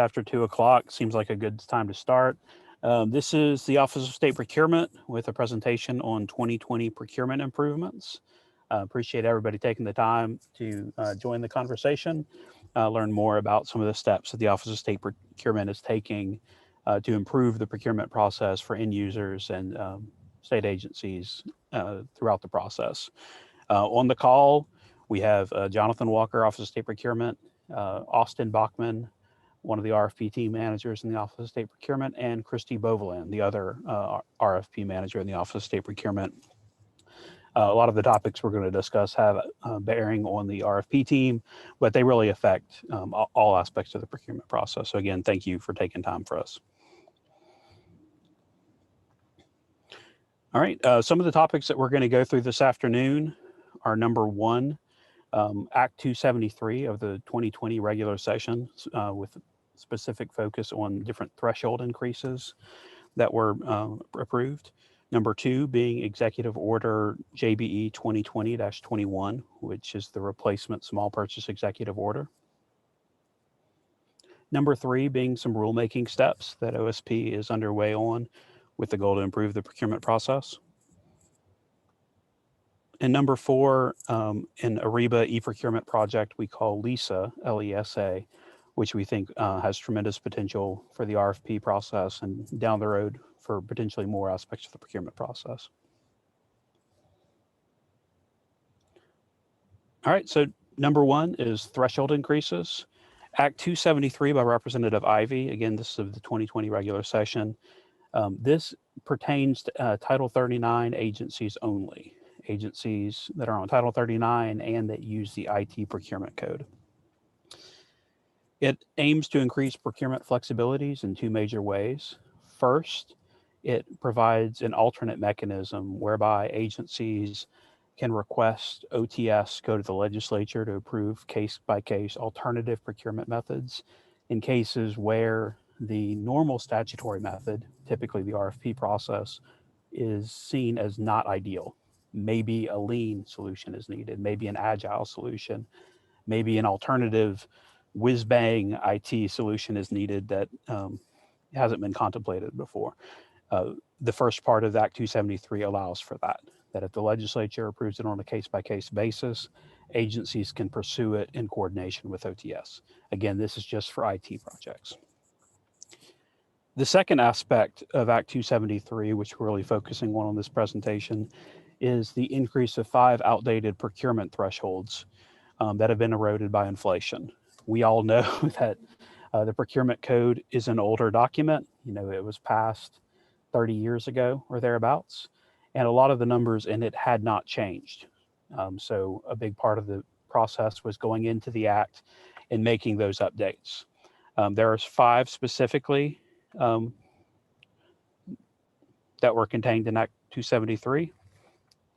After 2 o'clock, seems like a good time to start. This is the Office of State Procurement with a presentation on 2020 procurement improvements. Appreciate everybody taking the time to join the conversation, learn more about some of the steps that the Office of State Procurement is taking to improve the procurement process for end users and state agencies throughout the process. On the call, we have Jonathan Walker, Office of State Procurement, Austin Bachman, one of the RFP team managers in the Office of State Procurement, and Christy Boveland, the other RFP manager in the Office of State Procurement. A lot of the topics we're going to discuss have bearing on the RFP team, but they really affect all aspects of the procurement process. So again, thank you for taking time for us. All right, some of the topics that we're going to go through this afternoon are number one, Act 273 of the 2020 regular session with specific focus on different threshold increases that were approved. Number two being Executive Order JBE 2020-21, which is the replacement small purchase executive order. Number three being some rulemaking steps that OSP is underway on with the goal to improve the procurement process. And number four, an Arriba eProcurement project we call LESA, L-E-S-A, which we think has tremendous potential for the RFP process and down the road for potentially more aspects of the procurement process. All right, so number one is threshold increases. Act 273 by Representative Ivey, again, this is of the 2020 regular session. This pertains to Title 39 agencies only, agencies that are on Title 39 and that use the IT procurement code. It aims to increase procurement flexibilities in two major ways. First, it provides an alternate mechanism whereby agencies can request OTS go to the legislature to approve case-by-case alternative procurement methods in cases where the normal statutory method, typically the RFP process, is seen as not ideal. Maybe a lean solution is needed, maybe an agile solution, maybe an alternative whiz-bang IT solution is needed that hasn't been contemplated before. The first part of Act 273 allows for that if the legislature approves it on a case-by-case basis, agencies can pursue it in coordination with OTS. Again, this is just for IT projects. The second aspect of Act 273, which we're really focusing on this presentation, is the increase of 5 outdated procurement thresholds that have been eroded by inflation. We all know that the procurement code is an older document. You know, it was passed 30 years ago or thereabouts, and a lot of the numbers in it had not changed. So a big part of the process was going into the act and making those updates. There are 5 specifically that were contained in Act 273.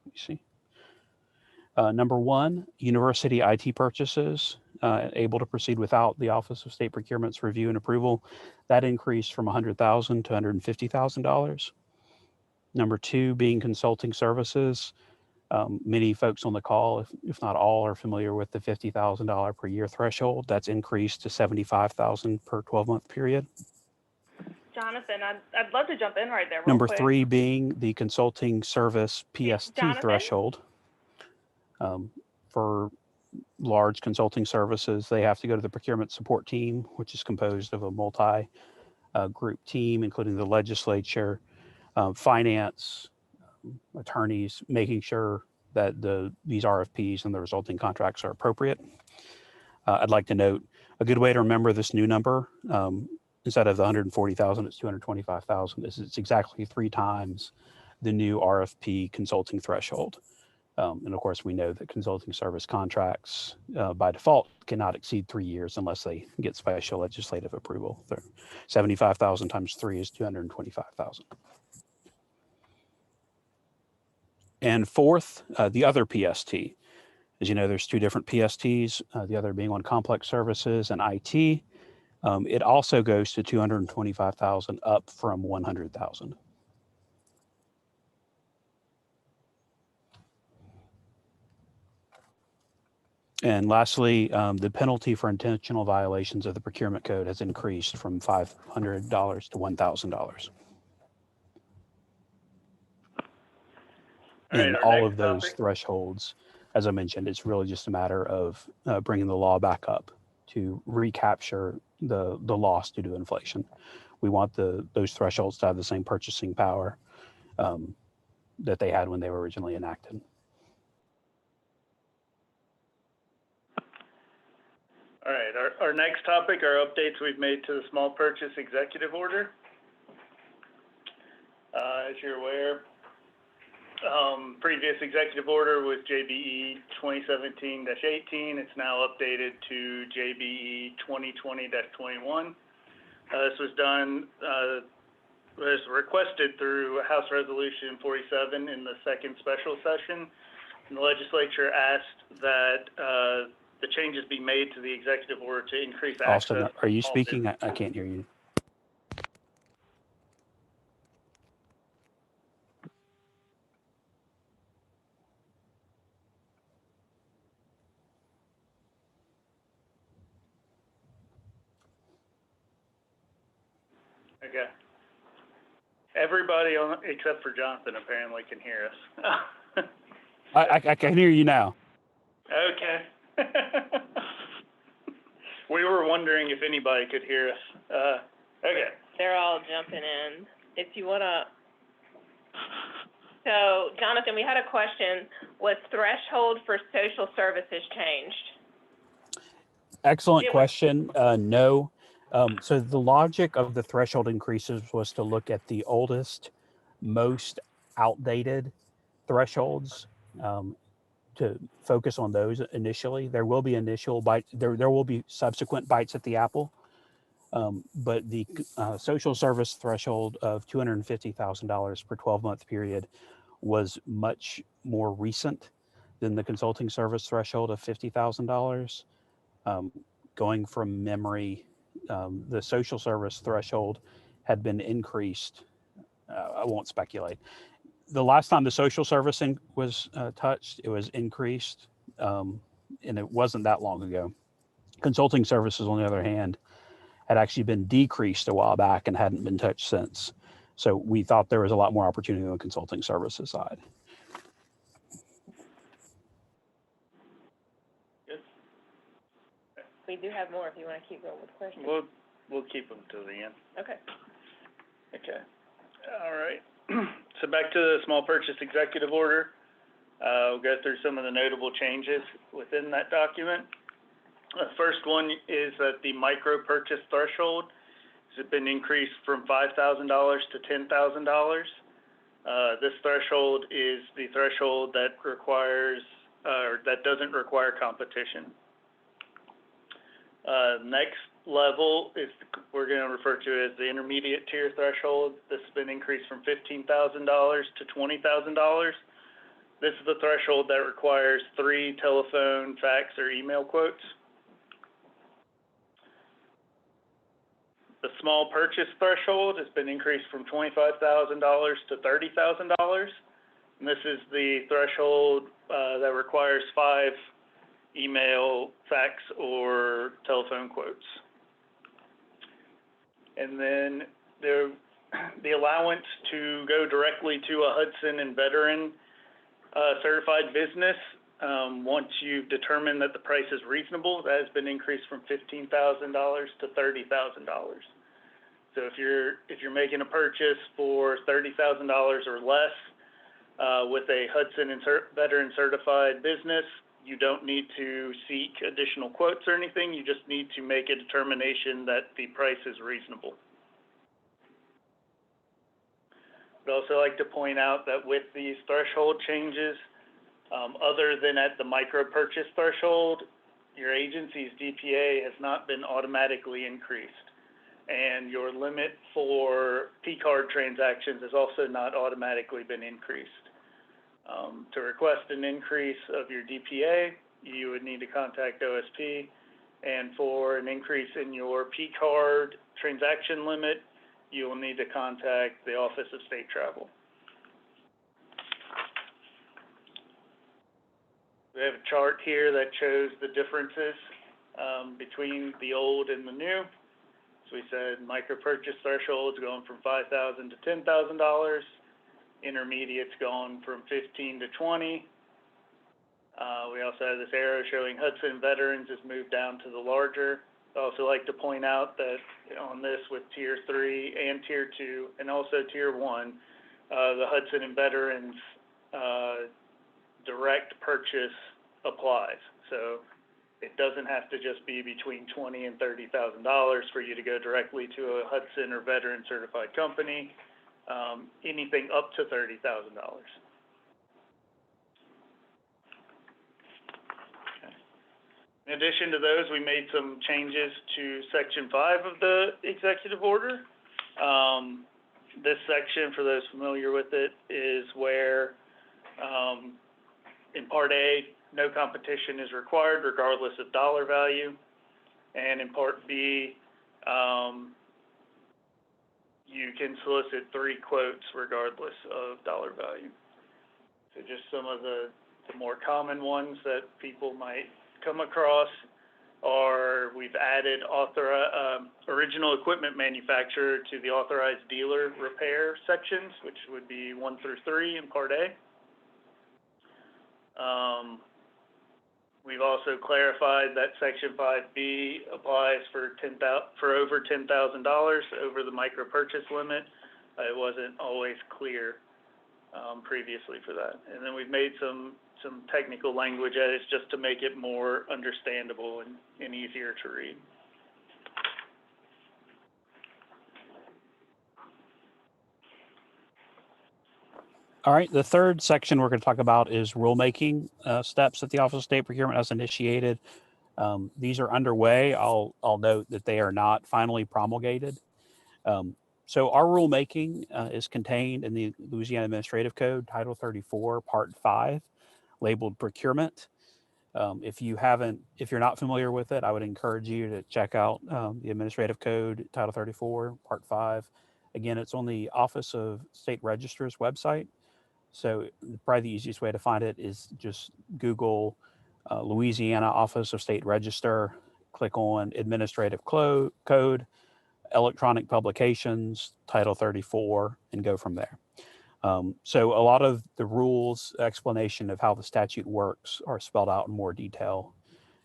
Let me see. Number one, university IT purchases able to proceed without the Office of State Procurement's review and approval. That increased from $100,000 to $150,000. Number two, being consulting services. Many folks on the call, if not all, are familiar with the $50,000 per year threshold. That's increased to $75,000 per 12-month period. Jonathan, I'd love to jump in right there. Number three being the consulting service PST threshold. For large consulting services, they have to go to the procurement support team, which is composed of a multi-group team, including the legislature, finance, attorneys, making sure that these RFPs and the resulting contracts are appropriate. I'd like to note a good way to remember this new number, instead of the 140,000, it's 225,000. It's exactly 3 times the new RFP consulting threshold. And of course, we know that consulting service contracts by default cannot exceed 3 years unless they get special legislative approval. 75,000 times 3 is 225,000. And fourth, the other PST. As you know, there's 2 different PSTs, the other being on complex services and IT. It also goes to 225,000 up from 100,000. And lastly, the penalty for intentional violations of the procurement code has increased from $500 to $1,000. And all of those thresholds, as I mentioned, it's really just a matter of bringing the law back up to recapture the loss due to inflation. We want those thresholds to have the same purchasing power that they had when they were originally enacted. All right, our next topic are updates we've made to the small purchase executive order. As you're aware, previous executive order was JBE 2017-18. It's now updated to JBE 2020-21. This was done, was requested through House Resolution 47 in the second special session. And the legislature asked that the changes be made to the executive order to increase access. Austin, are you speaking? I can't hear you. Okay. Everybody on except for Jonathan apparently can hear us. I can hear you now. Okay. We were wondering if anybody could hear us. Okay. They're all jumping in. If you want to. So, Jonathan, we had a question. Was threshold for social services changed? Excellent question. No. So the logic of the threshold increases was to look at the oldest, most outdated thresholds, to focus on those initially. There will be initial bite. There will be subsequent bites at the apple. But the social service threshold of $250,000 per 12-month period was much more recent than the consulting service threshold of $50,000. Going from memory, the social service threshold had been increased. I won't speculate. The last time the social service was touched, it was increased, and it wasn't that long ago. Consulting services, on the other hand, had actually been decreased a while back and hadn't been touched since. So we thought there was a lot more opportunity on the consulting services side. Good. We do have more if you want to keep going with questions. We'll keep them till the end. Okay. Okay. All right. So back to the small purchase executive order. We'll go through some of the notable changes within that document. The first one is that the micro purchase threshold has been increased from $5,000 to $10,000. This threshold is the threshold that requires, or that doesn't require competition. Next level is, we're going to refer to as the intermediate tier threshold. This has been increased from $15,000 to $20,000. This is the threshold that requires 3 telephone, fax, or email quotes. The small purchase threshold has been increased from $25,000 to $30,000. And this is the threshold that requires 5 email, fax, or telephone quotes. And then the allowance to go directly to a Hudson and veteran certified business, once you've determined that the price is reasonable, that has been increased from $15,000 to $30,000. So if you're making a purchase for $30,000 or less with a Hudson and veteran certified business, you don't need to seek additional quotes or anything. You just need to make a determination that the price is reasonable. I'd also like to point out that with these threshold changes, other than at the micro purchase threshold, your agency's DPA has not been automatically increased. And your limit for P-card transactions has also not automatically been increased. To request an increase of your DPA, you would need to contact OSP. And for an increase in your P-card transaction limit, you will need to contact the Office of State Travel. We have a chart here that shows the differences between the old and the new. So we said micro purchase thresholds going from $5,000 to $10,000. Intermediates going from 15 to 20. We also have this arrow showing Hudson veterans has moved down to the larger. I also like to point out that on this with Tier 3 and Tier 2 and also Tier 1, the Hudson and veterans direct purchase applies. So it doesn't have to just be between $20,000 and $30,000 for you to go directly to a Hudson or veteran certified company. Anything up to $30,000. In addition to those, we made some changes to Section 5 of the executive order. This section, for those familiar with it, is where in Part A, no competition is required regardless of dollar value. And in Part B, you can solicit 3 quotes regardless of dollar value. So just some of the more common ones that people might come across are we've added original equipment manufacturer to the authorized dealer repair sections, which would be 1 through 3 in Part A. We've also clarified that Section 5B applies for over $10,000 over the micro purchase limit. It wasn't always clear previously for that. And then we've made some technical language edits just to make it more understandable and easier to read. All right, the third section we're going to talk about is rulemaking steps that the Office of State Procurement has initiated. These are underway. I'll note that they are not finally promulgated. So our rulemaking is contained in the Louisiana Administrative Code, Title 34, Part 5, labeled Procurement. If you're not familiar with it, I would encourage you to check out the Administrative Code, Title 34, Part 5. Again, it's on the Office of State Registrar's website. So probably the easiest way to find it is just Google Louisiana Office of State Register, click on Administrative Code, Electronic Publications, Title 34, and go from there. So a lot of the rules, explanation of how the statute works are spelled out in more detail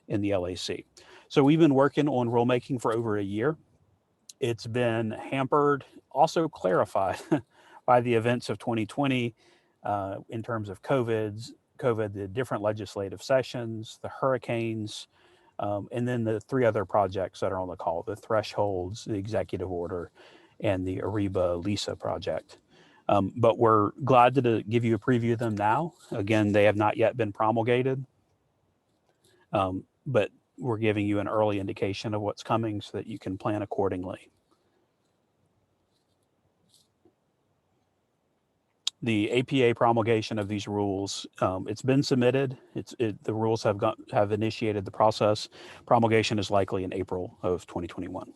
in the LAC. So we've been working on rulemaking for over a year. It's been hampered, also clarified by the events of 2020 in terms of COVID, the different legislative sessions, the hurricanes, and then the 3 other projects that are on the call, the thresholds, the executive order, and the Arriba LESA project. But we're glad to give you a preview of them now. Again, they have not yet been promulgated, but we're giving you an early indication of what's coming so that you can plan accordingly. The APA promulgation of these rules, it's been submitted. The rules have initiated the process. Promulgation is likely in April of 2021.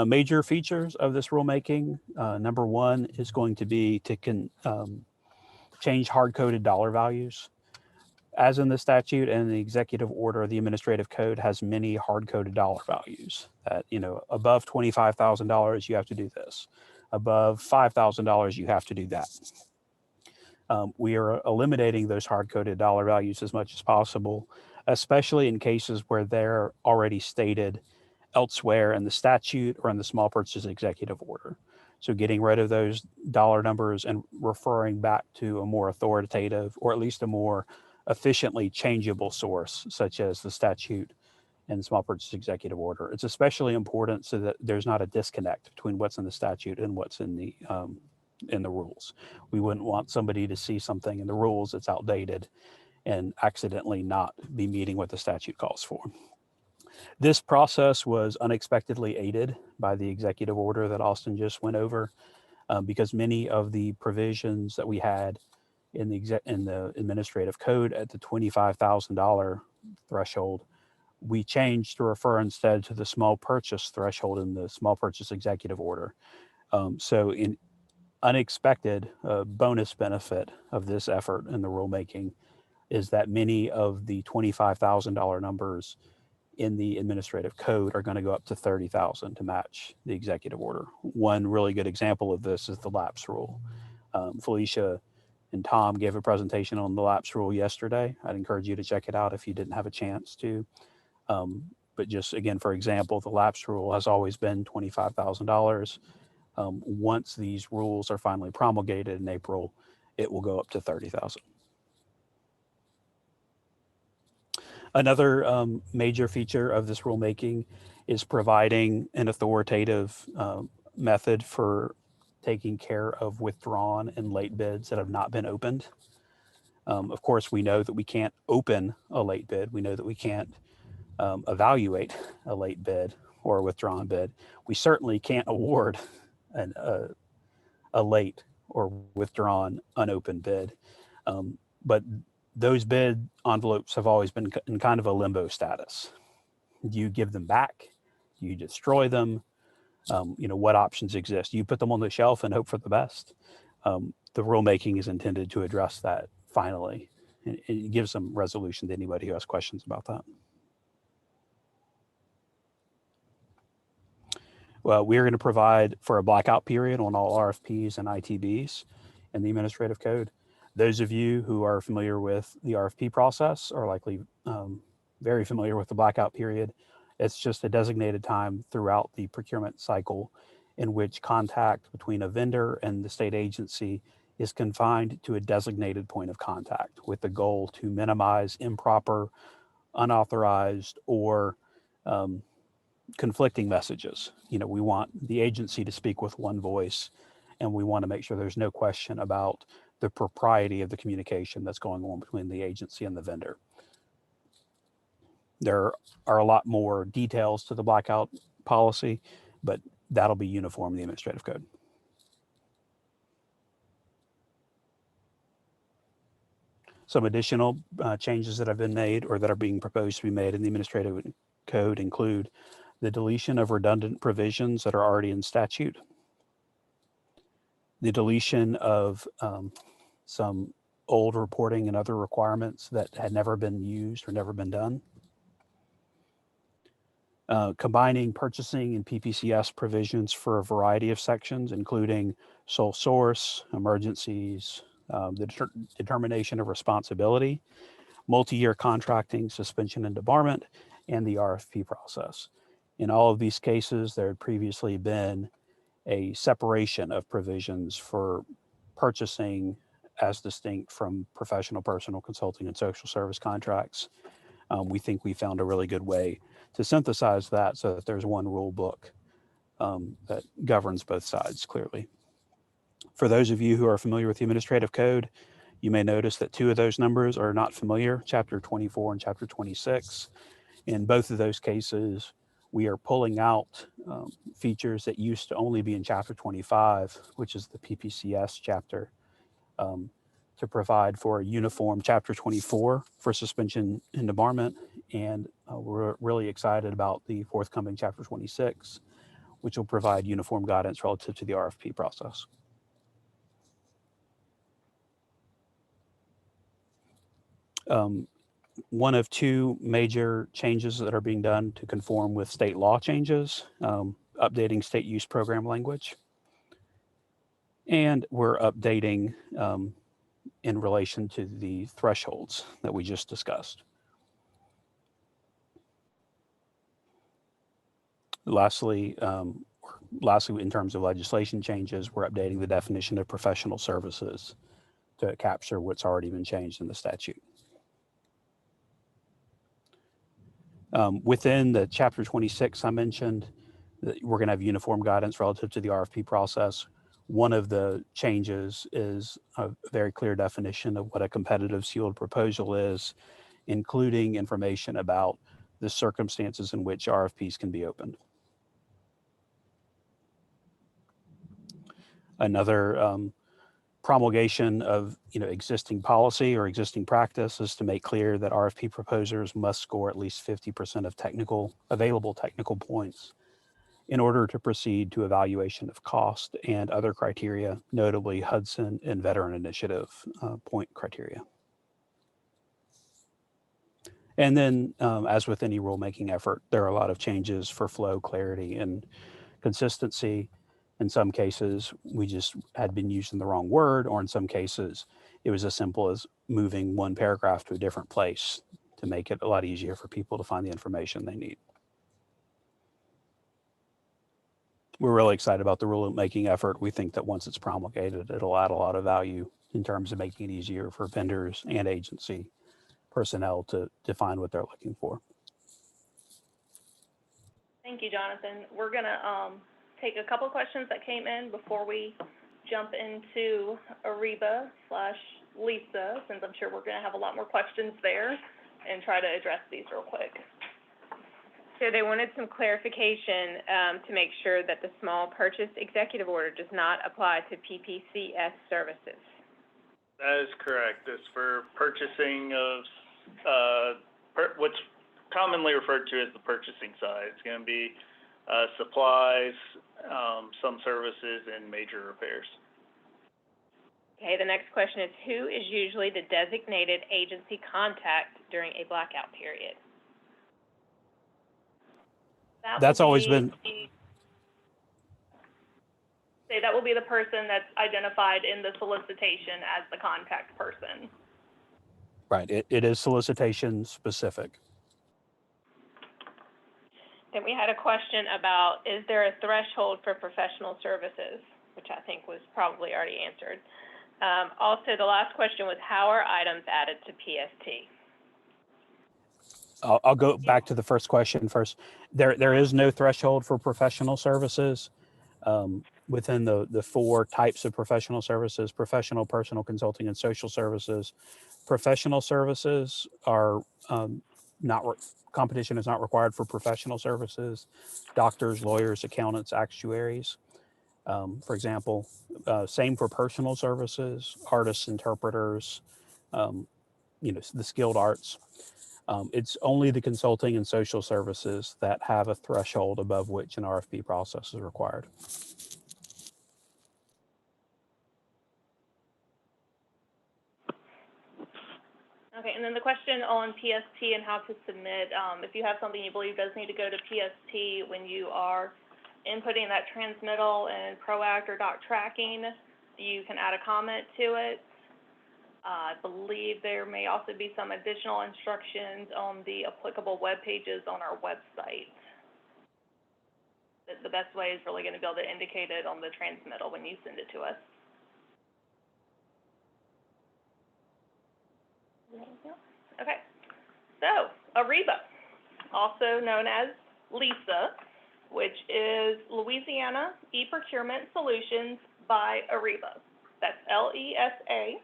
Major features of this rulemaking, number 1 is going to be to change hard-coded dollar values. As in the statute and the executive order, the administrative code has many hard-coded dollar values that, above $25,000, you have to do this. Above $5,000, you have to do that. We are eliminating those hard-coded dollar values as much as possible, especially in cases where they're already stated elsewhere in the statute or in the small purchase executive order. So getting rid of those dollar numbers and referring back to a more authoritative or at least a more efficiently changeable source, such as the statute and the small purchase executive order. It's especially important so that there's not a disconnect between what's in the statute and what's in the rules. We wouldn't want somebody to see something in the rules that's outdated and accidentally not be meeting what the statute calls for. This process was unexpectedly aided by the executive order that Austin just went over, because many of the provisions that we had in the administrative code at the $25,000 threshold, we changed to refer instead to the small purchase threshold in the small purchase executive order. So unexpected bonus benefit of this effort in the rulemaking is that many of the $25,000 numbers in the administrative code are going to go up to 30,000 to match the executive order. One really good example of this is the lapse rule. Felicia and Tom gave a presentation on the lapse rule yesterday. I'd encourage you to check it out if you didn't have a chance to. But just again, for example, the lapse rule has always been $25,000. Once these rules are finally promulgated in April, it will go up to 30,000. Another major feature of this rulemaking is providing an authoritative method for taking care of withdrawn and late bids that have not been opened. Of course, we know that we can't open a late bid. We know that we can't evaluate a late bid or a withdrawn bid. We certainly can't award a late or withdrawn unopened bid. But those bid envelopes have always been in kind of a limbo status. Do you give them back? Do you destroy them? What options exist? You put them on the shelf and hope for the best. The rulemaking is intended to address that finally. It gives some resolution to anybody who has questions about that. Well, we're going to provide for a blackout period on all RFPs and ITBs in the administrative code. Those of you who are familiar with the RFP process are likely very familiar with the blackout period. It's just a designated time throughout the procurement cycle in which contact between a vendor and the state agency is confined to a designated point of contact with the goal to minimize improper, unauthorized, or conflicting messages. We want the agency to speak with one voice, and we want to make sure there's no question about the propriety of the communication that's going on between the agency and the vendor. There are a lot more details to the blackout policy, but that'll be uniform in the administrative code. Some additional changes that have been made or that are being proposed to be made in the administrative code include the deletion of redundant provisions that are already in statute, the deletion of some old reporting and other requirements that had never been used or never been done, combining purchasing and PPCS provisions for a variety of sections, including sole source, emergencies, the determination of responsibility, multi-year contracting, suspension and debarment, and the RFP process. In all of these cases, there had previously been a separation of provisions for purchasing as distinct from professional, personal, consulting, and social service contracts. We think we found a really good way to synthesize that so that there's one rule book that governs both sides clearly. For those of you who are familiar with the administrative code, you may notice that two of those numbers are not familiar, Chapter 24 and Chapter 26. In both of those cases, we are pulling out features that used to only be in Chapter 25, which is the PPCS chapter, to provide for a uniform Chapter 24 for suspension and debarment. And we're really excited about the forthcoming Chapter 26, which will provide uniform guidance relative to the RFP process. One of two major changes that are being done to conform with state law changes, updating state use program language. And we're updating in relation to the thresholds that we just discussed. Lastly, in terms of legislation changes, we're updating the definition of professional services to capture what's already been changed in the statute. Within the Chapter 26, I mentioned that we're going to have uniform guidance relative to the RFP process. One of the changes is a very clear definition of what a competitive sealed proposal is, including information about the circumstances in which RFPs can be opened. Another promulgation of existing policy or existing practice is to make clear that RFP proposers must score at least 50% of available technical points in order to proceed to evaluation of cost and other criteria, notably Hudson and Veteran Initiative point criteria. And then, as with any rulemaking effort, there are a lot of changes for flow, clarity, and consistency. In some cases, we just had been using the wrong word, or in some cases, it was as simple as moving one paragraph to a different place to make it a lot easier for people to find the information they need. We're really excited about the rulemaking effort. We think that once it's promulgated, it'll add a lot of value in terms of making it easier for vendors and agency personnel to define what they're looking for. Thank you, Jonathan. We're gonna take a couple questions that came in before we jump into Ariba/LESA, since I'm sure we're gonna have a lot more questions there, and try to address these real quick. So they wanted some clarification to make sure that the small purchase executive order does not apply to PPCS services. That is correct. It's for purchasing of, what's commonly referred to as the purchasing side. It's going to be supplies, some services, and major repairs. Okay, the next question is, who is usually the designated agency contact during a blackout period? That's always been. That will be the person that's identified in the solicitation as the contact person. Right, it is solicitation specific. Then we had a question about, is there a threshold for professional services, which I think was probably already answered. Also, the last question was, how are items added to PST? I'll go back to the first question first. There is no threshold for professional services. Within the four types of professional services: professional, personal, consulting, and social services. Professional services are competition is not required for professional services. Doctors, lawyers, accountants, actuaries, for example. Same for personal services: artists, interpreters, the skilled arts. It's only the consulting and social services that have a threshold above which an RFP process is required. Okay, and then the question on PST and how to submit, if you have something you believe does need to go to PST when you are inputting that transmittal and PROACT or doc tracking, you can add a comment to it. I believe there may also be some additional instructions on the applicable web pages on our website. The best way is really going to be able to indicate it on the transmittal when you send it to us. Okay, so Arriba, also known as LESA, which is Louisiana eProcurement Solutions by Arriba. That's LESA.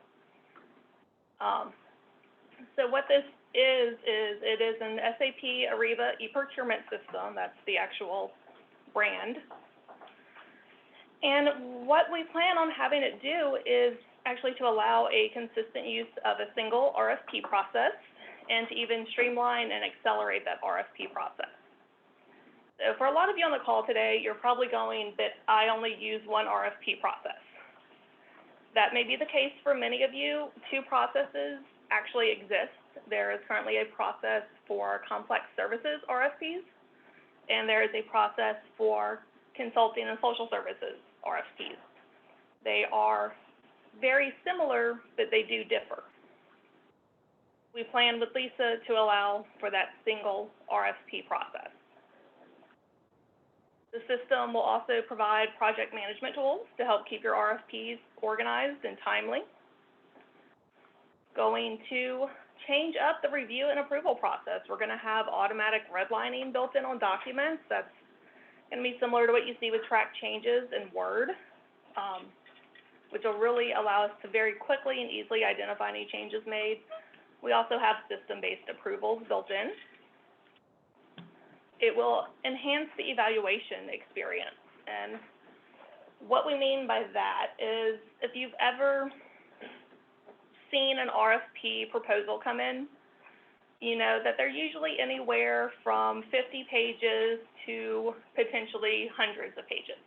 So what this is it is an SAP Ariba eProcurement system. That's the actual brand. And what we plan on having it do is actually to allow a consistent use of a single RFP process and to even streamline and accelerate that RFP process. So for a lot of you on the call today, you're probably going that I only use one RFP process. That may be the case for many of you. Two processes actually exist. There is currently a process for complex services RFPs, and there is a process for consulting and social services RFPs. They are very similar, but they do differ. We plan with LESA to allow for that single RFP process. The system will also provide project management tools to help keep your RFPs organized and timely. Going to change up the review and approval process. We're going to have automatic redlining built in on documents. That's going to be similar to what you see with track changes in Word, which will really allow us to very quickly and easily identify any changes made. We also have system-based approvals built in. It will enhance the evaluation experience. And what we mean by that is if you've ever seen an RFP proposal come in, you know, that they're usually anywhere from 50 pages to potentially hundreds of pages.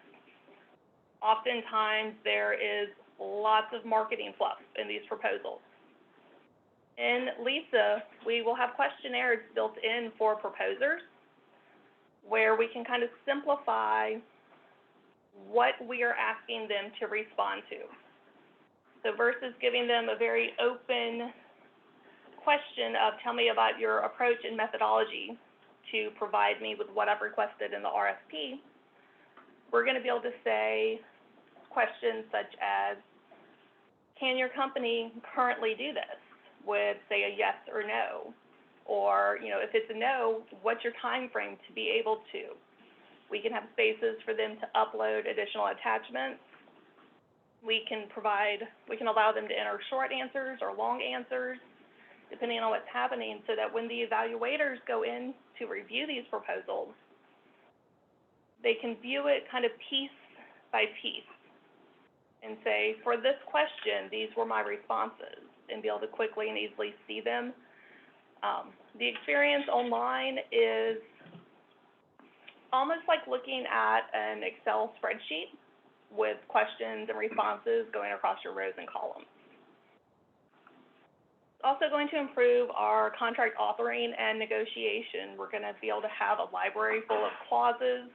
Oftentimes, there is lots of marketing fluff in these proposals. In LESA, we will have questionnaires built in for proposers where we can kind of simplify what we are asking them to respond to. So versus giving them a very open question of tell me about your approach and methodology to provide me with what I've requested in the RFP, we're going to be able to say questions such as, can your company currently do this with, say, a yes or no? Or, you know, if it's a no, what's your time frame to be able to? We can have spaces for them to upload additional attachments. We can allow them to enter short answers or long answers, depending on what's happening, so that when the evaluators go in to review these proposals, they can view it kind of piece by piece and say, for this question, these were my responses, and be able to quickly and easily see them. The experience online is almost like looking at an Excel spreadsheet with questions and responses going across your rows and columns. Also going to improve our contract authoring and negotiation. We're going to be able to have a library full of clauses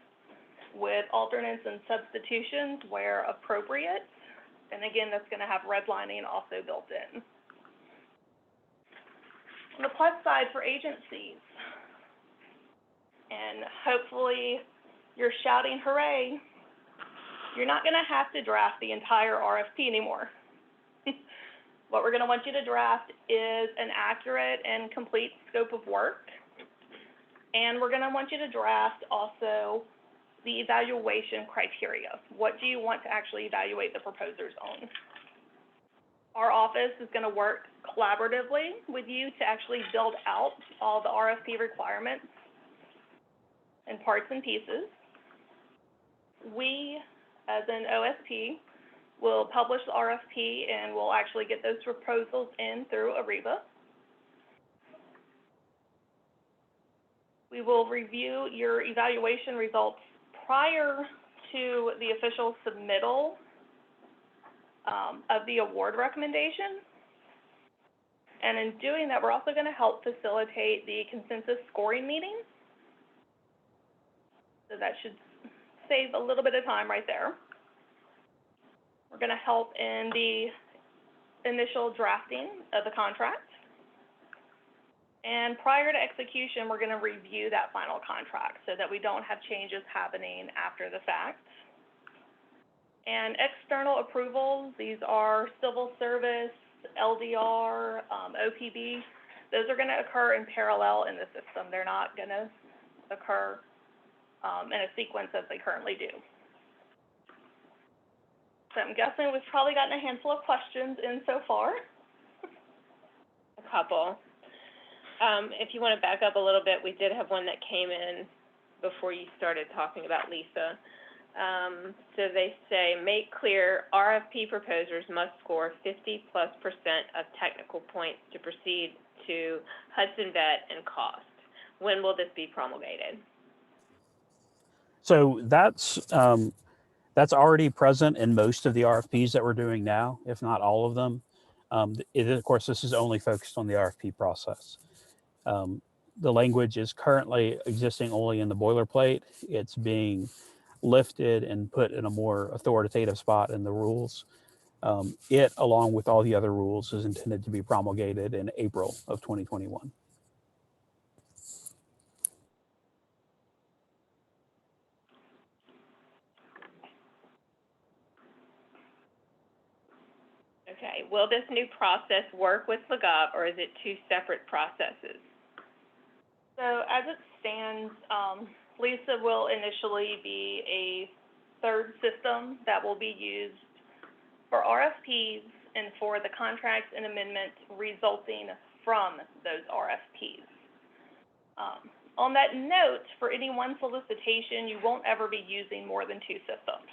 with alternates and substitutions where appropriate. And again, that's going to have redlining also built in. On the plus side for agencies, and hopefully you're shouting hooray, you're not going to have to draft the entire RFP anymore. What we're going to want you to draft is an accurate and complete scope of work. And we're going to want you to draft also the evaluation criteria. What do you want to actually evaluate the proposers on? Our office is going to work collaboratively with you to actually build out all the RFP requirements and parts and pieces. We, as an OSP, will publish the RFP and we'll actually get those proposals in through Arriba. We will review your evaluation results prior to the official submittal of the award recommendation. And in doing that, we're also going to help facilitate the consensus scoring meeting. So that should save a little bit of time right there. We're going to help in the initial drafting of the contract. And prior to execution, we're going to review that final contract so that we don't have changes happening after the fact. And external approvals, these are civil service, LDR, OPB. Those are going to occur in parallel in the system. They're not going to occur in a sequence as they currently do. So I'm guessing we've probably gotten a handful of questions in so far. A couple. If you want to back up a little bit, we did have one that came in before you started talking about LESA. So they say, make clear RFP proposers must score 50+% of technical points to proceed to Hudson Vet and cost. When will this be promulgated? So that's already present in most of the RFPs that we're doing now, if not all of them. Of course, this is only focused on the RFP process. The language is currently existing only in the boilerplate. It's being lifted and put in a more authoritative spot in the rules. It, along with all the other rules, is intended to be promulgated in April of 2021. Okay, will this new process work with LEGOP, or is it two separate processes? So as it stands, LESA will initially be a third system that will be used for RFPs and for the contracts and amendments resulting from those RFPs. On that note, for any one solicitation, you won't ever be using more than two systems.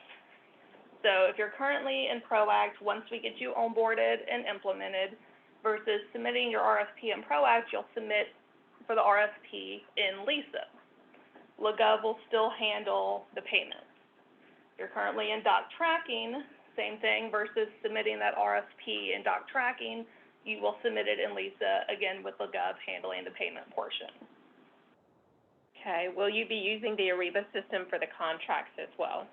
So if you're currently in ProAct, once we get you onboarded and implemented, versus submitting your RFP in ProAct, you'll submit for the RFP in LESA. LeGov will still handle the payments. You're currently in doc tracking, same thing, versus submitting that RFP in doc tracking, you will submit it in LESA, again with LeGov handling the payment portion. Okay, will you be using the Arriba system for the contracts as well?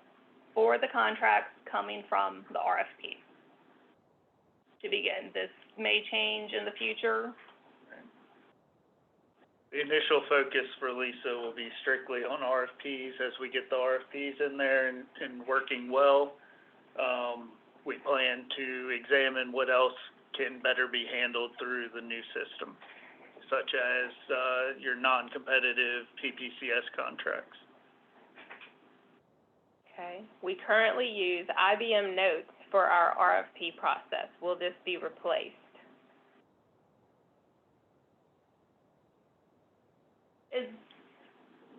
For the contracts coming from the RFP. To begin, this may change in the future. The initial focus for LESA will be strictly on RFPs. As we get the RFPs in there and working well, we plan to examine what else can better be handled through the new system, such as your non-competitive PPCS contracts. Okay, we currently use IBM Notes for our RFP process. Will this be replaced?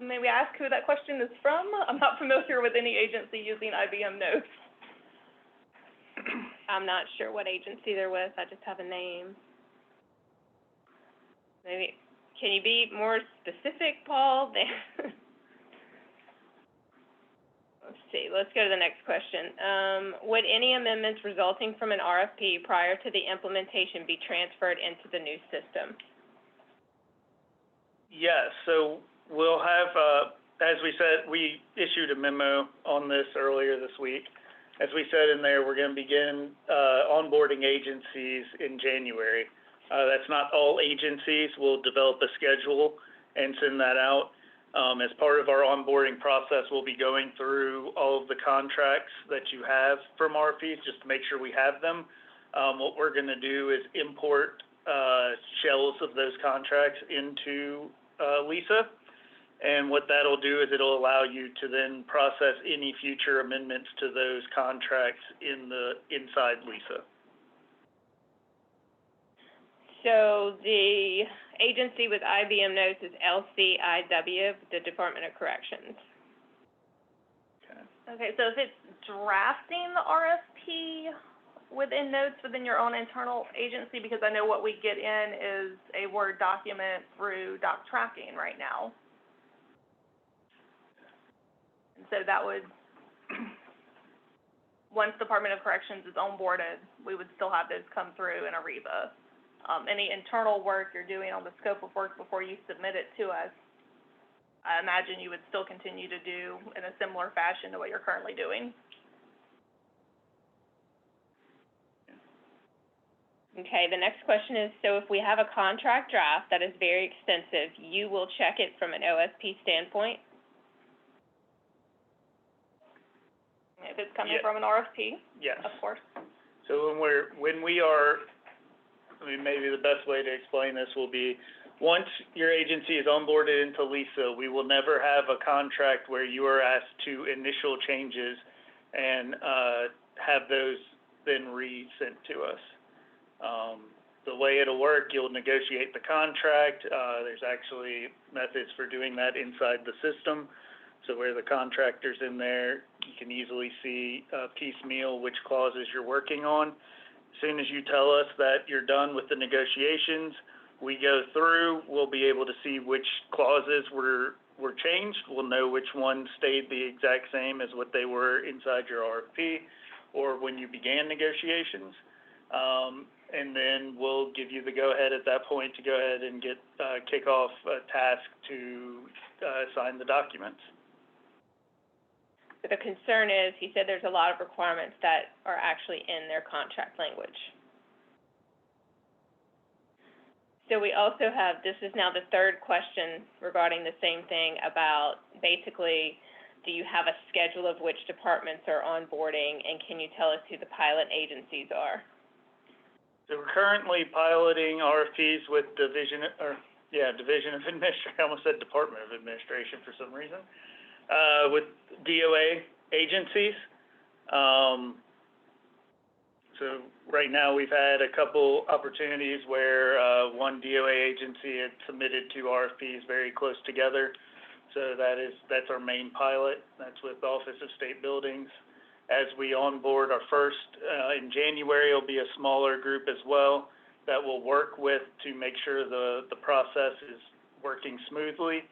May we ask who that question is from? I'm not familiar with any agency using IBM Notes. I'm not sure what agency they're with, I just have a name. Maybe, can you be more specific, Paul? Let's see, let's go to the next question. Would any amendments resulting from an RFP prior to the implementation be transferred into the new system? Yes, so we'll have, as we said, we issued a memo on this earlier this week. As we said in there, we're going to begin onboarding agencies in January. That's not all agencies. We'll develop a schedule and send that out. As part of our onboarding process, we'll be going through all of the contracts that you have from RFPs just to make sure we have them. What we're going to do is import shells of those contracts into LESA. And what that'll do is it'll allow you to then process any future amendments to those contracts inside LESA. So the agency with IBM Notes is LCIW, the Department of Corrections. Okay, so if it's drafting the RFP within Notes within your own internal agency, because I know what we get in is a Word document through doc tracking right now. And so that would, once Department of Corrections is onboarded, we would still have those come through in Arriba. Any internal work you're doing on the scope of work before you submit it to us, I imagine you would still continue to do in a similar fashion to what you're currently doing. Okay, the next question is, so if we have a contract draft that is very extensive, you will check it from an OSP standpoint? If it's coming Yes. from an RFP, Yes. of course. So when we are, I mean, maybe the best way to explain this will be, once your agency is onboarded into LESA, we will never have a contract where you are asked to initial changes and have those then resent to us. The way it'll work, you'll negotiate the contract. There's actually methods for doing that inside the system. So where the contractor's in there, you can easily see piecemeal which clauses you're working on. As soon as you tell us that you're done with the negotiations, we go through, we'll be able to see which clauses were changed. We'll know which ones stayed the exact same as what they were inside your RFP or when you began negotiations. And then we'll give you the go-ahead at that point to go ahead and kick off a task to sign the documents. The concern is, he said there's a lot of requirements that are actually in their contract language. So we also have, this is now the third question regarding the same thing about basically, do you have a schedule of which departments are onboarding, and can you tell us who the pilot agencies are? So we're currently piloting RFPs with Division of Administration, I almost said Department of Administration for some reason, with DOA agencies. So right now we've had a couple opportunities where one DOA agency had submitted two RFPs very close together. So that's our main pilot. That's with the Office of State Buildings. As we onboard our first in January, it'll be a smaller group as well that we'll work with to make sure the process working smoothly.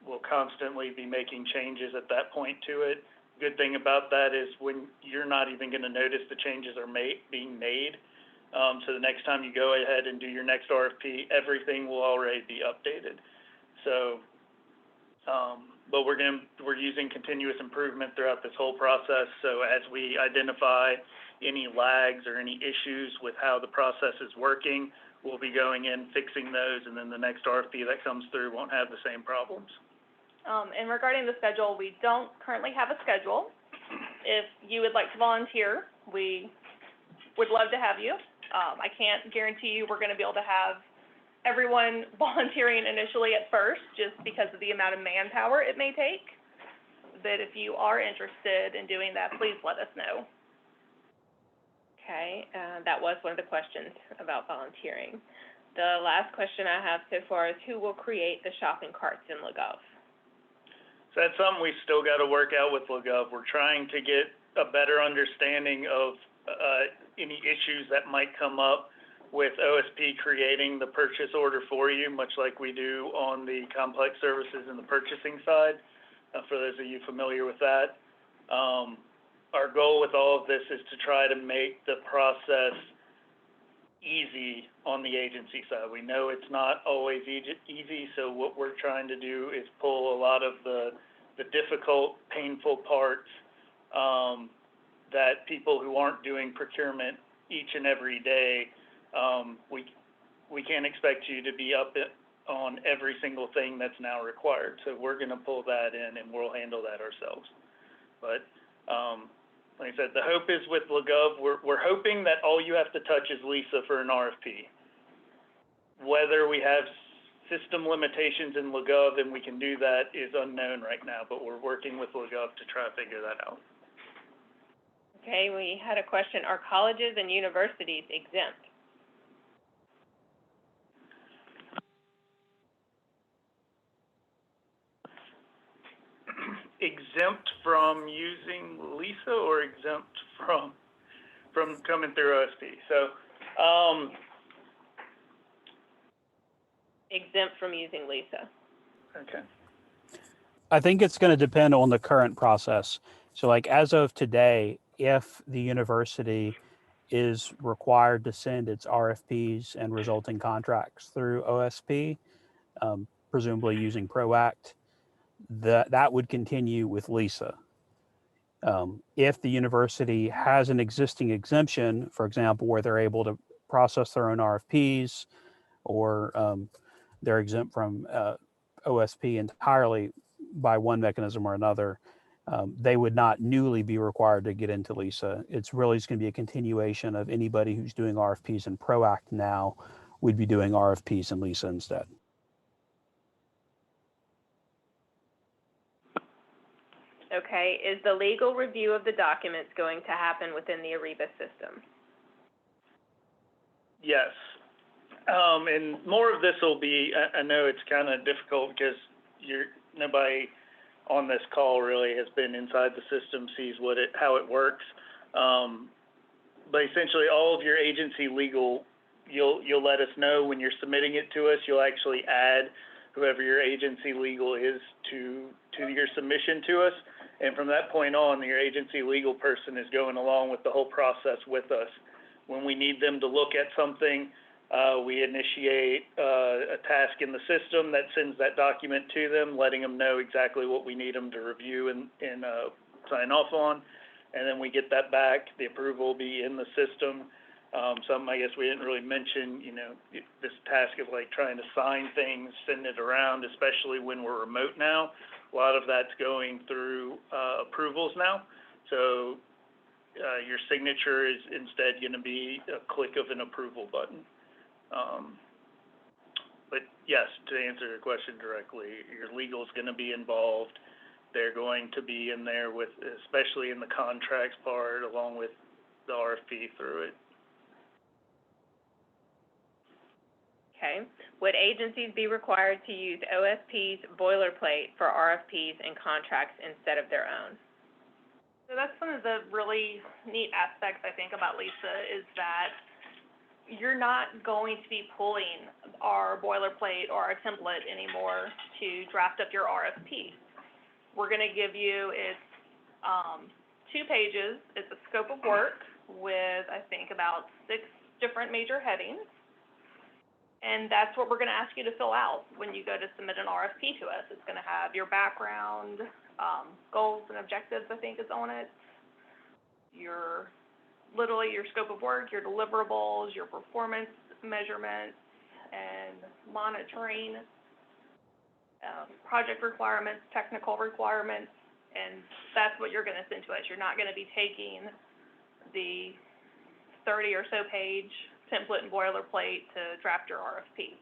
We'll constantly be making changes at that point to it. Good thing about that is when you're not even going to notice the changes are being made. So the next time you go ahead and do your next RFP, everything will already be updated. So, but we're using continuous improvement throughout this whole process. So as we identify any lags or any issues with how the process is working, we'll be going in, fixing those, and then the next RFP that comes through won't have the same problems. And regarding the schedule, we don't currently have a schedule. If you would like to volunteer, we would love to have you. I can't guarantee you we're going to be able to have everyone volunteering initially at first, just because of the amount of manpower it may take. But if you are interested in doing that, please let us know. Okay, that was one of the questions about volunteering. The last question I have so far is who will create the shopping carts in LeGov? So that's something we still got to work out with LeGov. We're trying to get a better understanding of any issues that might come up with OSP creating the purchase order for you, much like we do on the complex services and the purchasing side, for those of you familiar with that. Our goal with all of this is to try to make the process easy on the agency side. We know it's not always easy, so what we're trying to do is pull a lot of the difficult, painful parts that people who aren't doing procurement each and every day, we can't expect you to be up on every single thing that's now required. So we're going to pull that in, and we'll handle that ourselves. But like I said, the hope is with LeGov, we're hoping that all you have to touch is LESA for an RFP. Whether we have system limitations in LeGov and we can do that is unknown right now, but we're working with LeGov to try to figure that out. Okay, we had a question, are colleges and universities exempt? Exempt from using LESA or exempt from coming through OSP? So, Exempt from using LESA. okay. I think it's going to depend on the current process. So like as of today, if the university is required to send its RFPs and resulting contracts through OSP, presumably using ProAct, that would continue with LESA. If the university has an existing exemption, for example, where they're able to process their own RFPs, or they're exempt from OSP entirely by one mechanism or another, they would not newly be required to get into LESA. It's really just going to be a continuation of anybody who's doing RFPs in ProAct now would be doing RFPs in LESA instead. Okay, is the legal review of the documents going to happen within the Arriba system? Yes. And more of this will be, I know it's kind of difficult because nobody on this call really has been inside the system, sees how it works. But essentially all of your agency legal, you'll let us know when you're submitting it to us. You'll actually add whoever your agency legal is to your submission to us. And from that point on, your agency legal person is going along with the whole process with us. When we need them to look at something, we initiate a task in the system that sends that document to them, letting them know exactly what we need them to review and sign off on. And then we get that back. The approval will be in the system. Something I guess we didn't really mention, this task of like trying to sign things, send it around, especially when we're remote now. A lot of that's going through approvals now. So your signature is instead going to be a click of an approval button. But yes, to answer your question directly, your legal is going to be involved. They're going to be in there with, especially in the contracts part, along with the RFP through it. Okay. Would agencies be required to use OSP's boilerplate for RFPs and contracts instead of their own? So that's one of the really neat aspects, I think, about LESA is that you're not going to be pulling our boilerplate or our template anymore to draft up your RFP. We're gonna give you, it's 2 pages, it's a scope of work with, I think, about 6 different major headings. And that's what we're gonna ask you to fill out when you go to submit an RFP to us. It's gonna have your background, goals and objectives, I think is on it, literally your scope of work, your deliverables, your performance measurements and monitoring, project requirements, technical requirements, and that's what you're gonna send to us. You're not gonna be taking the 30 or so page template and boilerplate to draft your RFP.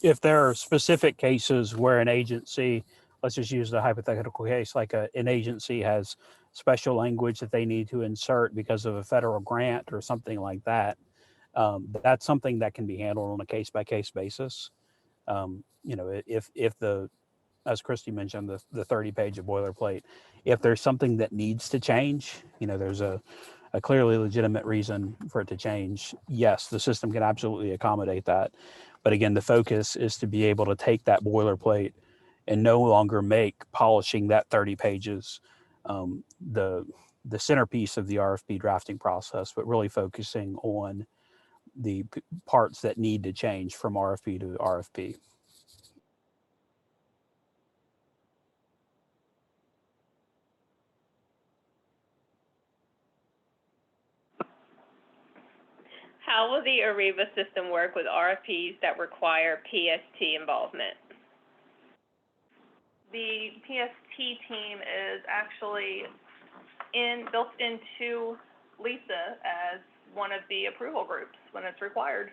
If there are specific cases where an agency, let's just use the hypothetical case, like an agency has special language that they need to insert because of a federal grant or something like that, that's something that can be handled on a case-by-case basis. You know, if as Christy mentioned, the 30-page of boilerplate, if there's something that needs to change, you know, there's a clearly legitimate reason for it to change, yes, the system can absolutely accommodate that. But again, the focus is to be able to take that boilerplate and no longer make polishing that 30 pages the centerpiece of the RFP drafting process, but really focusing on the parts that need to change from RFP to RFP. How will the Arriva system work with RFPs that require PST involvement? The PST team is actually built into LESA as one of the approval groups when it's required.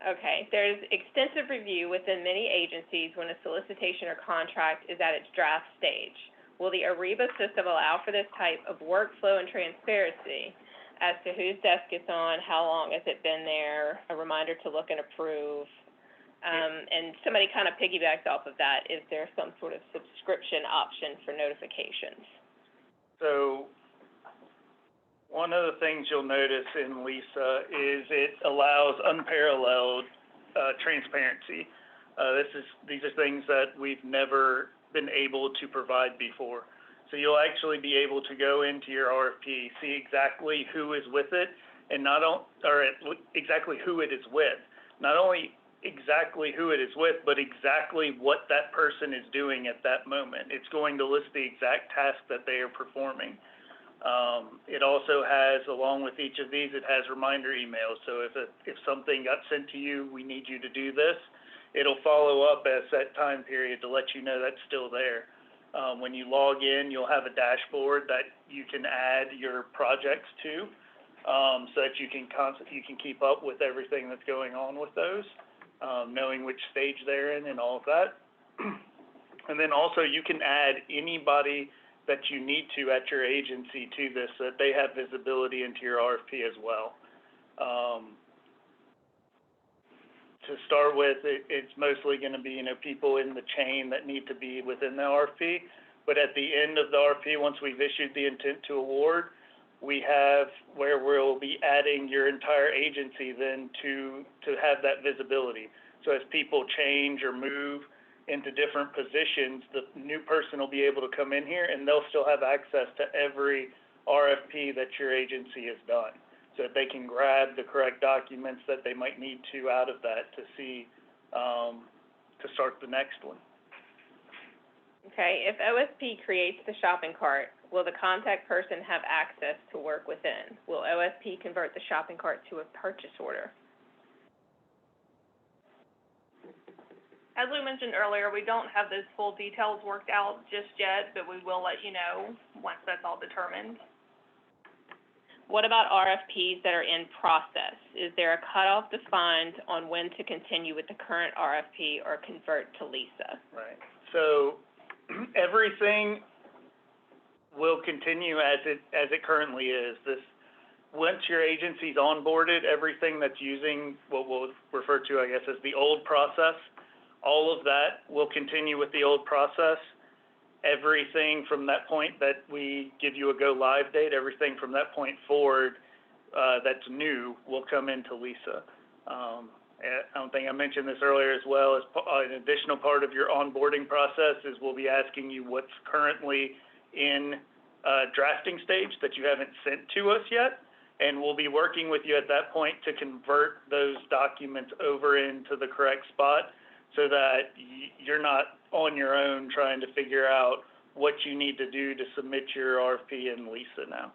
Okay, there's extensive review within many agencies when a solicitation or contract is at its draft stage. Will the Arriba system allow for this type of workflow and transparency as to whose desk it's on, how long has it been there, a reminder to look and approve? And somebody kind of piggybacks off of that. Is there some sort of subscription option for notifications? So one of the things you'll notice in LESA is it allows unparalleled transparency. These are things that we've never been able to provide before. So you'll actually be able to go into your RFP, see exactly who is with it, and exactly who it is with. Not only exactly who it is with, but exactly what that person is doing at that moment. It's going to list the exact task that they are performing. It also has, along with each of these, it has reminder emails. So if something got sent to you, we need you to do this, it'll follow up at that time period to let you know that's still there. When you log in, you'll have a dashboard that you can add your projects to, so that you can keep up with everything that's going on with those, knowing which stage they're in and all of that. And then also you can add anybody that you need to at your agency to this, so that they have visibility into your RFP as well. To start with, it's mostly going to be, people in the chain that need to be within the RFP. But at the end of the RFP, once we've issued the intent to award, we have where we'll be adding your entire agency then to have that visibility. So as people change or move into different positions, the new person will be able to come in here and they'll still have access to every RFP that your agency has done, so that they can grab the correct documents that they might need to out of that to see, to start the next one. Okay, if OSP creates the shopping cart, will the contact person have access to work within? Will OSP convert the shopping cart to a purchase order? As we mentioned earlier, we don't have those full details worked out just yet, but we will let you know once that's all determined. What about RFPs that are in process? Is there a cutoff defined on when to continue with the current RFP or convert to LESA? Right. So everything will continue as it currently is. Once your agency's onboarded, everything that's using what we'll refer to, I guess, as the old process, all of that will continue with the old process. everything from that point that we give you a go live date, everything from that point forward that's new will come into LESA. I don't think I mentioned this earlier as well. As an additional part of your onboarding process is we'll be asking you what's currently in drafting stage that you haven't sent to us yet, and we'll be working with you at that point to convert those documents over into the correct spot so that you're not on your own trying to figure out what you need to do to submit your RFP in LESA now.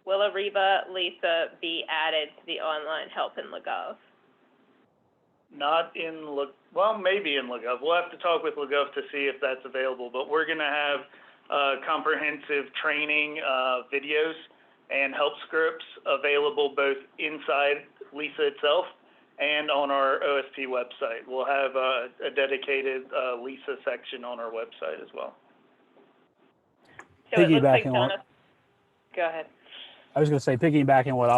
Will Arriba LESA be added to the online help in LeGov? Not in well, maybe in LeGov. We'll have to talk with LeGov to see if that's available, but we're going to have comprehensive training videos and help scripts available both inside LESA itself and on our OSP website. We'll have a dedicated LESA section on our website as well. So it looks like Piggybacking on, Go ahead. I was going to say, piggybacking on what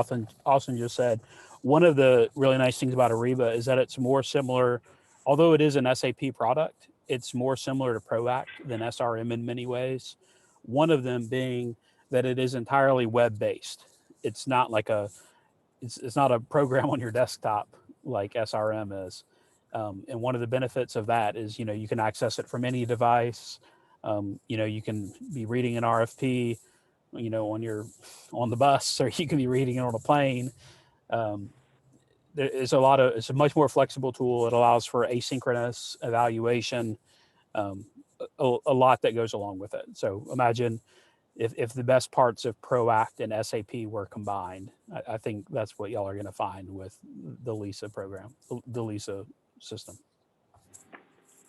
Austin just said, one of the really nice things about Arriba is that it's more similar, although it is an SAP product, it's more similar to ProAct than SRM in many ways. One of them being that it is entirely web-based. It's not like it's not a program on your desktop like SRM is. And one of the benefits of that is, you can access it from any device. You can be reading an RFP, on the bus, or you can be reading it on a plane. It's a much more flexible tool. It allows for asynchronous evaluation, a lot that goes along with it. So imagine if the best parts of ProAct and SAP were combined. I think that's what y'all are going to find with the LESA program, the LESA system.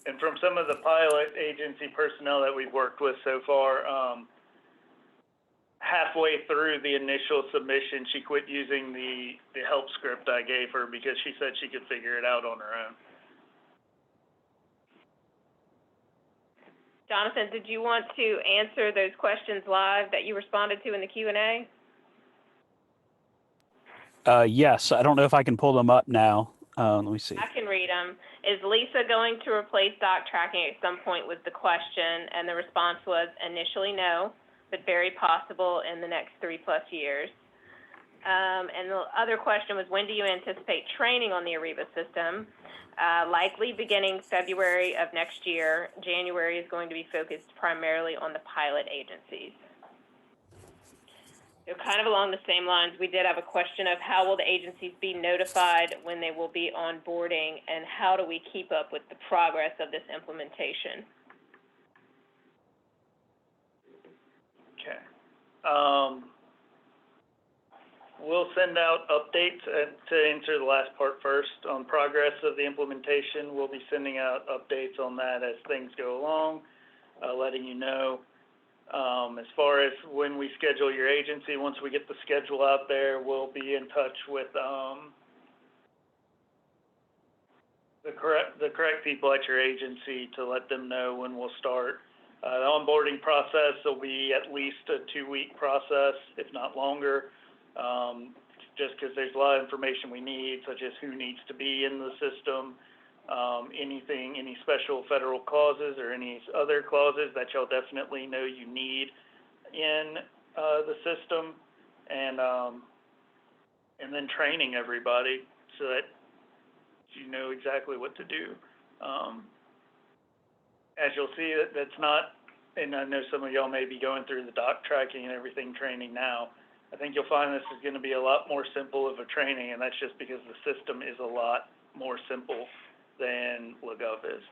And from some of the pilot agency personnel that we've worked with so far, halfway through the initial submission, she quit using the help script I gave her because she said she could figure it out on her own. Jonathan, did you want to answer those questions live that you responded to in the Q&A? Yes, I don't know if I can pull them up now. Let me see. I can read them. Is LESA going to replace doc tracking at some point was the question, and the response was initially no, but very possible in the next 3+ years. And the other question was, when do you anticipate training on the Arriba system? Likely beginning February of next year. January is going to be focused primarily on the pilot agencies. So kind of along the same lines, we did have a question of how will the agencies be notified when they will be onboarding, and how do we keep up with the progress of this implementation? Okay. We'll send out updates to answer the last part first. On progress of the implementation, we'll be sending out updates on that as things go along, letting you know. As far as when we schedule your agency, once we get the schedule out there, we'll be in touch with the correct people at your agency to let them know when we'll start. The onboarding process will be at least a 2-week process, if not longer, just because there's a lot of information we need, such as who needs to be in the system, any special federal clauses or any other clauses that y'all definitely know you need in the system, and then training everybody so that you know exactly what to do. As you'll see, that's not, and I know some of y'all may be going through the doc tracking and everything training now. I think you'll find this is going to be a lot more simple of a training, and that's just because the system is a lot more simple than LeGov is.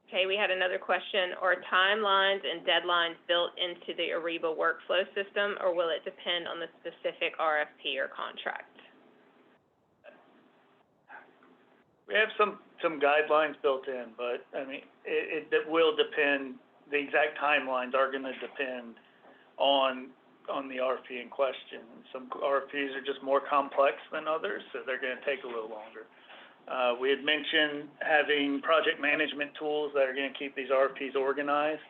Okay, we had another question. Are timelines and deadlines built into the Arriba workflow system, or will it depend on the specific RFP or contract? We have some guidelines built in, but I mean, it will depend. The exact timelines are going to depend on the RFP in question. Some RFPs are just more complex than others, so they're going to take a little longer. We had mentioned having project management tools that are going to keep these RFPs organized.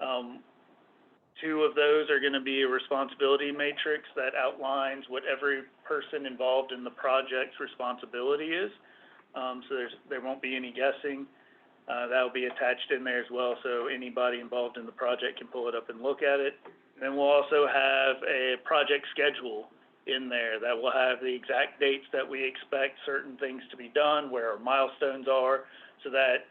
2 of those are going to be a responsibility matrix that outlines what every person involved in the project's responsibility is. So there won't be any guessing. That'll be attached in there as well, so anybody involved in the project can pull it up and look at it. And then we'll also have a project schedule in there that will have the exact dates that we expect certain things to be done, where our milestones are, so that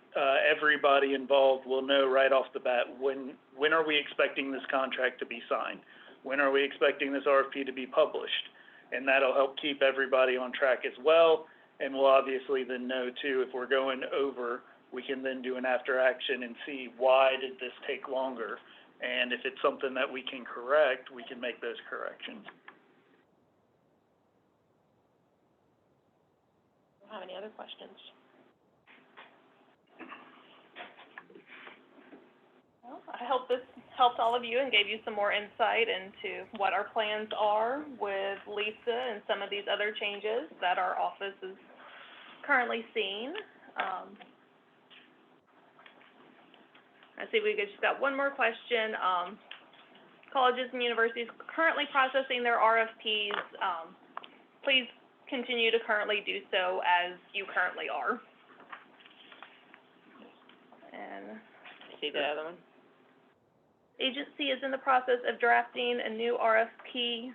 everybody involved will know right off the bat when are we expecting this contract to be signed, when are we expecting this RFP to be published, and that'll help keep everybody on track as well. And we'll obviously then know too, if we're going over, we can then do an after action and see why did this take longer, and if it's something that we can correct, we can make those corrections. Do you have any other questions? Well, I hope this helped all of you and gave you some more insight into what our plans are with LESA and some of these other changes that our office is currently seeing. I see we just got one more question. Colleges and universities currently processing their RFPs. Please continue to currently do so as you currently are. And see the other one. Agency is in the process of drafting a new RFP.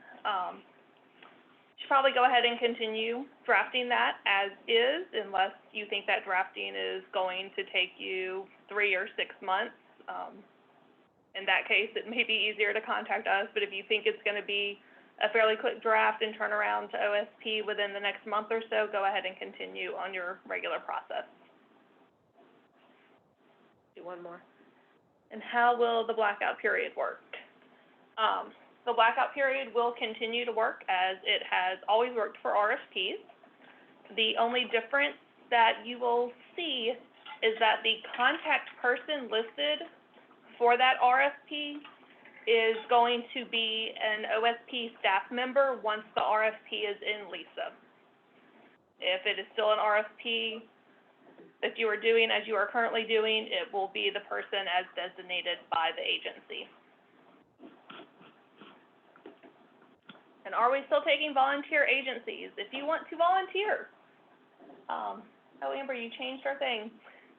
Should probably go ahead and continue drafting that as is, unless you think that drafting is going to take you 3 or 6 months. In that case, it may be easier to contact us, but if you think it's going to be a fairly quick draft and turn around to OSP within the next month or so, go ahead and continue on your regular process. Do one more. And how will the blackout period work? The blackout period will continue to work as it has always worked for RFPs. The only difference that you will see is that the contact person listed for that RFP is going to be an OSP staff member once the RFP is in LESA. If it is still an RFP that you are doing as you are currently doing, it will be the person as designated by the agency. And are we still taking volunteer agencies? If you want to volunteer, oh, Amber, you changed our thing.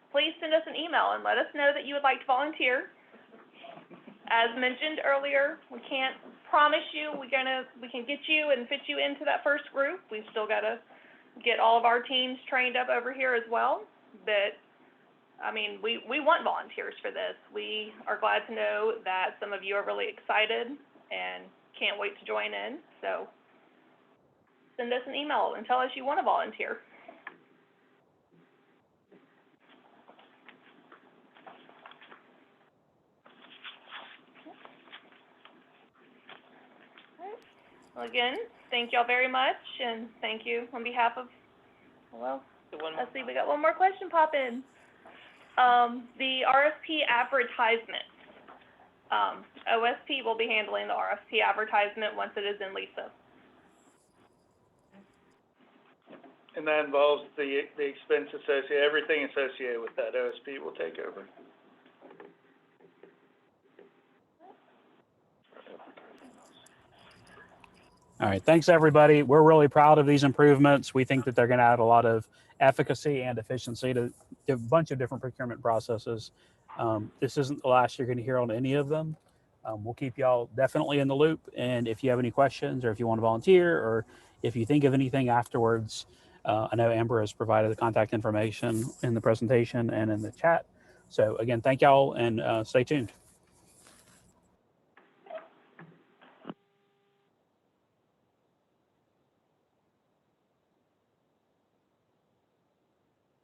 Please send us an email and let us know that you would like to volunteer. As mentioned earlier, we can't promise you we can get you and fit you into that first group. We've still got to get all of our teams trained up over here as well. But I mean, we want volunteers for this. We are glad to know that some of you are really excited and can't wait to join in. So send us an email and tell us you want to volunteer. Well, again, thank y'all very much, and thank you on behalf of, well, let's see, we got one more question pop in. The RFP advertisement. OSP will be handling the RFP advertisement once it is in LESA. And that involves the expense associated, everything associated with that. OSP will take over. All right, thanks everybody. We're really proud of these improvements. We think that they're going to add a lot of efficacy and efficiency to a bunch of different procurement processes. This isn't the last you're going to hear on any of them. We'll keep y'all definitely in the loop. And if you have any questions or if you want to volunteer or if you think of anything afterwards, I know Amber has provided the contact information in the presentation and in the chat. So again, thank y'all and stay tuned.